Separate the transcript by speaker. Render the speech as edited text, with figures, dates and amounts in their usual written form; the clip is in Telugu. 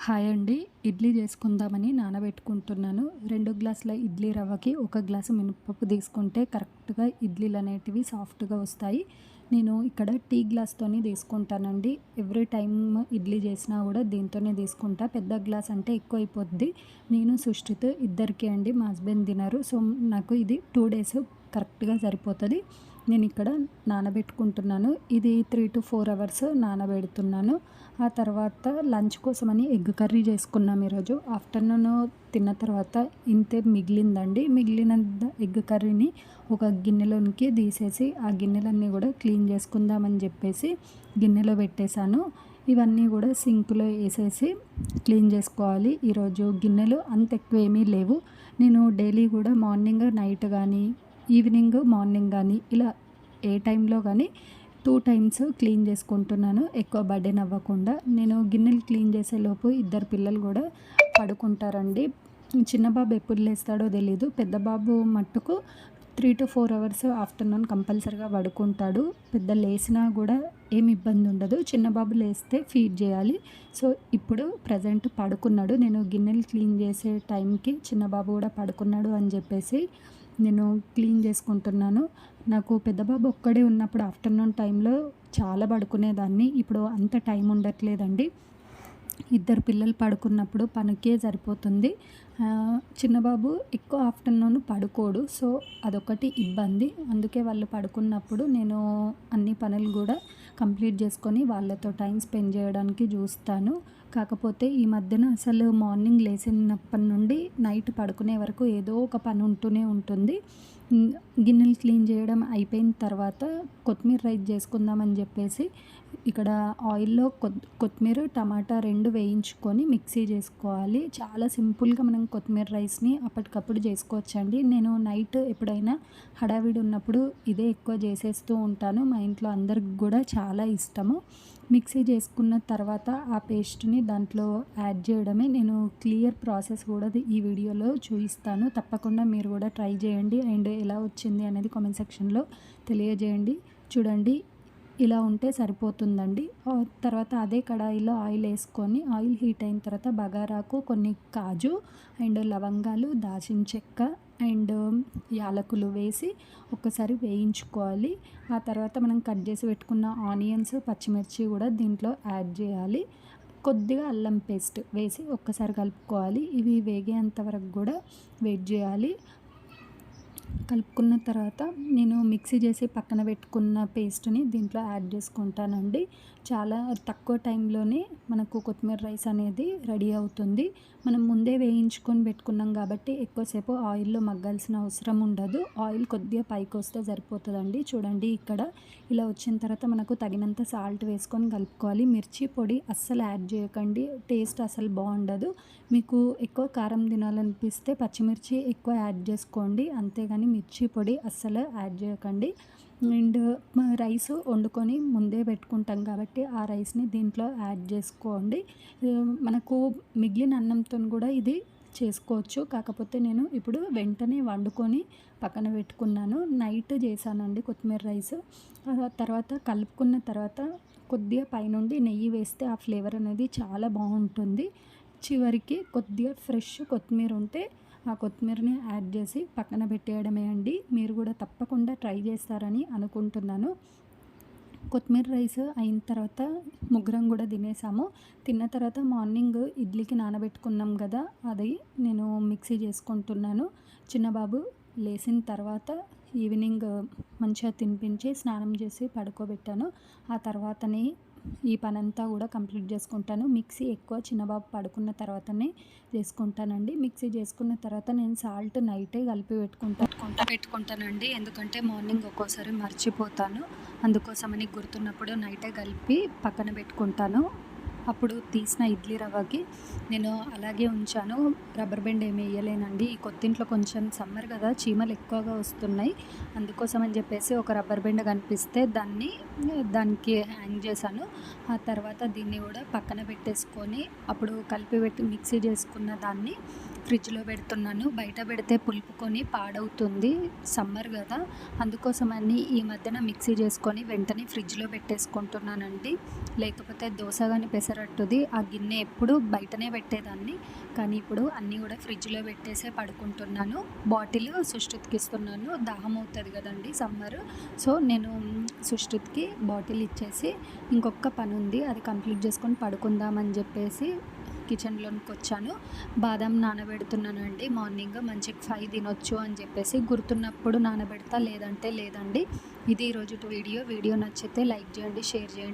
Speaker 1: హాయ్ అండి. ఇడ్లీ చేసుకుందామని నానబెట్టుకుంటున్నాను. 2 గ్లాసుల ఇడ్లీ రవ్వకి 1 గ్లాసు మినపప్పు తీసుకుంటే కరెక్ట్‌గా ఇడ్లీలు అనేటివి సాఫ్ట్‌గా వస్తాయి. నేను ఇక్కడ టీ గ్లాస్‌తోని తీసుకుంటానండి. ఎవ్రీ టైమ్ ఇడ్లీ చేసినా కూడా దీంతోనే తీసుకుంటా. పెద్ద గ్లాస్ అంటే ఎక్కువైపోద్ది. నేను, సుష్టిత్ ఇద్దరికే అండి. మా హస్బెండ్ తినరు. సో, నాకు ఇది 2 డేస్ కరెక్ట్‌గా సరిపోతది. నేనిక్కడ నానబెట్టుకుంటున్నాను. ఇది 3-4 అవర్స్ నానబెడుతున్నాను. ఆ తర్వాత లంచ్ కోసమని ఎగ్ కర్రీ చేసుకున్నాం ఈరోజు. ఆఫ్టర్‌నూన్ తిన్న తర్వాత ఇంతే మిగిలిందండి. మిగిలిన ఎగ్ కర్రీని ఒక గిన్నెలోనికి తీసేసి, ఆ గిన్నెలన్నీ కూడా క్లీన్ చేసుకుందామని చెప్పేసి గిన్నెలో పెట్టేశాను. ఇవన్నీ కూడా సింక్‌లో ఏసేసి క్లీన్ చేసుకోవాలి. ఈరోజు గిన్నెలు అంత ఎక్కువ ఏమీ లేవు. నేను డైలీ కూడా మార్నింగ్, నైట్ గానీ, ఈవినింగ్, మార్నింగ్ గానీ ఇలా ఏ టైంలో గానీ 2 టైమ్స్ క్లీన్ చేసుకుంటున్నాను. ఎక్కువ బర్డెన్ అవ్వకుండా. నేను గిన్నెలు క్లీన్ చేసేలోపు ఇద్దరు పిల్లలు కూడా పడుకుంటారండి. చిన్న బాబు ఎప్పుడు లేస్తాడో తెలీదు. పెద్ద బాబు మట్టుకు 3-4 అవర్స్ ఆఫ్టర్‌నూన్ కంపల్సరీగా పడుకుంటాడు. పెద్ద లేసినా కూడా ఏమి ఇబ్బంది ఉండదు. చిన్న బాబు లేస్తే ఫీడ్ చేయాలి. సో, ఇప్పుడు ప్రెజెంట్ పడుకున్నాడు. నేను గిన్నెలు క్లీన్ చేసే టైంకి చిన్న బాబు కూడా పడుకున్నాడు అని చెప్పేసి నేను క్లీన్ చేసుకుంటున్నాను. నాకు పెద్ద బాబు ఒక్కడే ఉన్నప్పుడు ఆఫ్టర్‌నూన్ టైంలో చాలా పడుకునేదాన్ని. ఇప్పుడు అంత టైం ఉండట్లేదండి. ఇద్దరు పిల్లలు పడుకున్నప్పుడు పనికే సరిపోతుంది. చిన్న బాబు ఎక్కువ ఆఫ్టర్‌నూన్ పడుకోడు. సో, అదొకటి ఇబ్బంది. అందుకే వాళ్ళు పడుకున్నప్పుడు నేను అన్ని పనులు గూడా కంప్లీట్ చేసుకొని వాళ్ళతో టైం స్పెండ్ చేయడానికి చూస్తాను. కాకపోతే ఈ మధ్యన అసలు మార్నింగ్ లేసినప్పటి నుండి నైట్ పడుకునే వరకు ఏదో ఒక పని ఉంటూనే ఉంటుంది. గిన్నెలు క్లీన్ చేయడం అయిపోయిన తర్వాత కొత్తిమీర రైస్ చేసుకుందామని చెప్పేసి ఇక్కడ ఆయిల్‌లో కొత్తిమీర, టమాటా 2 వేయించుకొని మిక్సీ చేసుకోవాలి. చాలా సింపుల్‌గా మనం కొత్తిమీర రైస్‌ని అప్పటికప్పుడు చేసుకోవచ్చండి. నేను నైట్ ఎప్పుడైనా హడావిడి ఉన్నప్పుడు ఇదే ఎక్కువ చేసేస్తూ ఉంటాను. మా ఇంట్లో అందరికి కూడా చాలా ఇష్టము. మిక్సీ చేసుకున్న తర్వాత ఆ పేస్ట్‌ని దాంట్లో యాడ్ చేయడమే. నేను క్లియర్ ప్రాసెస్ కూడా ఈ వీడియోలో చూపిస్తాను. తప్పకుండా మీరు కూడా ట్రై చేయండి. అండ్ ఎలా వచ్చింది అనేది కామెంట్ సెక్షన్‌లో తెలియజేయండి. చూడండి, ఇలా ఉంటే సరిపోతుందండి. తర్వాత అదే కడాయిలో ఆయిల్ వేసుకొని, ఆయిల్ హీట్ అయిన తర్వాత బగారాకు, కొన్ని కాజు అండ్ లవంగాలు, దాల్చిన చెక్క అండ్ యాలకులు వేసి ఒక్కసారి వేయించుకోవాలి. ఆ తర్వాత మనం కట్ చేసి పెట్టుకున్న ఆనియన్స్, పచ్చిమిర్చి కూడా దీంట్లో యాడ్ చేయాలి. కొద్దిగా అల్లం పేస్ట్ వేసి ఒక్కసారి కలుపుకోవాలి. ఇవి వేగేంత వరకు కూడా వెయిట్ చేయాలి. కలుపుకున్న తర్వాత నేను మిక్సీ చేసి పక్కన పెట్టుకున్న పేస్ట్‌ని దీంట్లో యాడ్ చేసుకుంటానండి. చాలా తక్కువ టైంలోనే మనకు కొత్తిమీర రైస్ అనేది రెడీ అవుతుంది. మనం ముందే వేయించుకొని పెట్టుకున్నాం కాబట్టి ఎక్కువసేపు ఆయిల్‌లో మగ్గాల్సిన అవసరం ఉండదు. ఆయిల్ కొద్దిగా పైకొస్తే సరిపోతదండి. చూడండి, ఇక్కడ ఇలా వచ్చిన తర్వాత మనకు తగినంత సాల్ట్ వేసుకొని కలుపుకోవాలి. మిర్చి పొడి అస్సలు యాడ్ చేయకండి. టేస్ట్ అసలు బాగుండదు. మీకు ఎక్కువ కారం తినాలనిపిస్తే పచ్చిమిర్చి ఎక్కువ యాడ్ చేసుకోండి. అంతేగాని మిర్చి పొడి అస్సలు యాడ్ చేయకండి. అండ్ రైస్ వండుకొని ముందే పెట్టుకుంటాం కాబట్టి ఆ రైస్‌ని దీంట్లో యాడ్ చేసుకోండి. మనకు మిగిలిన అన్నంతోని కూడా ఇది చేసుకోవచ్చు. కాకపోతే నేను ఇప్పుడు వెంటనే వండుకొని పక్కన పెట్టుకున్నాను. నైట్ చేశానండి కొత్తిమీర రైస్. తర్వాత కలుపుకున్న తర్వాత కొద్దిగా పైనుండి నెయ్యి వేస్తే ఆ ఫ్లేవర్ అనేది చాలా బాగుంటుంది. చివరికి కొద్దిగా ఫ్రెష్ కొత్తిమీర ఉంటే ఆ కొత్తిమీరని యాడ్ చేసి పక్కన పెట్టేయడమే అండి. మీరు కూడా తప్పకుండా ట్రై చేస్తారని అనుకుంటున్నాను. కొత్తిమీర రైస్ అయిన తర్వాత ముగ్గురం కూడా తినేసాము. తిన్న తర్వాత మార్నింగ్ ఇడ్లీకి నానబెట్టుకున్నాం కదా, అది నేను మిక్సీ చేసుకుంటున్నాను. చిన్న బాబు లేసిన తర్వాత ఈవినింగ్ మంచిగా తినిపించి స్నానం చేసి పడుకోబెట్టాను. ఆ తర్వాతనే ఈ పనంతా కూడా కంప్లీట్ చేసుకుంటాను. మిక్సీ ఎక్కువ చిన్నబాబు పడుకున్న తర్వాతనే చేసుకుంటానండి. మిక్సీ చేసుకున్న తర్వాత నేను సాల్ట్ నైటే కలిపి పెట్టుకుంటానండి. ఎందుకంటే మార్నింగ్ ఒక్కోసారి మర్చిపోతాను. అందుకోసమని గుర్తున్నప్పుడు నైటే కలిపి పక్కన పెట్టుకుంటాను. అప్పుడు తీసిన ఇడ్లీ రవ్వకి నేను అలాగే ఉంచాను. రబ్బర్ బ్యాండ్ ఏమి వేయలేనండి. ఈ కొత్తింట్లో కొంచెం సమ్మర్ కదా, చీమలు ఎక్కువగా వస్తున్నాయి. అందుకోసం అని చెప్పేసి ఒక రబ్బర్ బ్యాండ్ కనిపిస్తే దానికి హ్యాంగ్ చేశాను. ఆ తర్వాత దీన్ని కూడా పక్కన పెట్టేసుకొని అప్పుడు కలిపి పెట్టి మిక్సీ చేసుకున్న దాన్ని ఫ్రిడ్జ్లో పెడుతున్నాను. బయట పెడితే పులుపుకొని పాడవుతుంది. సమ్మర్ కదా, అందుకోసమని ఈ మధ్యన మిక్సీ చేసుకొని వెంటనే ఫ్రిడ్జ్లో పెట్టేసుకుంటున్నానండి. లేకపోతే దోశ కానీ పెసర పెసరట్టుది. ఆ గిన్నె ఎప్పుడు బయటనే పెట్టేదాన్ని, కానీ ఇప్పుడు అన్నీ కూడా ఫ్రిడ్జ్లో పెట్టేసే పడుకుంటున్నాను. బాటిల్ సుష్టుత్కి ఇస్తున్నాను, దాహం అవుతుంది కదండి సమ్మర్. సో నేను సుష్టుత్కి బాటిల్ ఇచ్చేసి ఇంకొక పని ఉంది, అది కంప్లీట్ చేసుకొని పడుకుందామని చెప్పేసి కిచెన్లోకి వచ్చాను. బాదం నానబెడుతున్నానండి. మార్నింగ్ మంచిగా 5 తినొచ్చు అని చెప్పేసి, గుర్తున్నప్పుడు నానబెడతా, లేదంటే లేదండి. ఇది ఈరోజు వీడియో నచ్చితే లైక్ చేయండి, షేర్ చేయండి.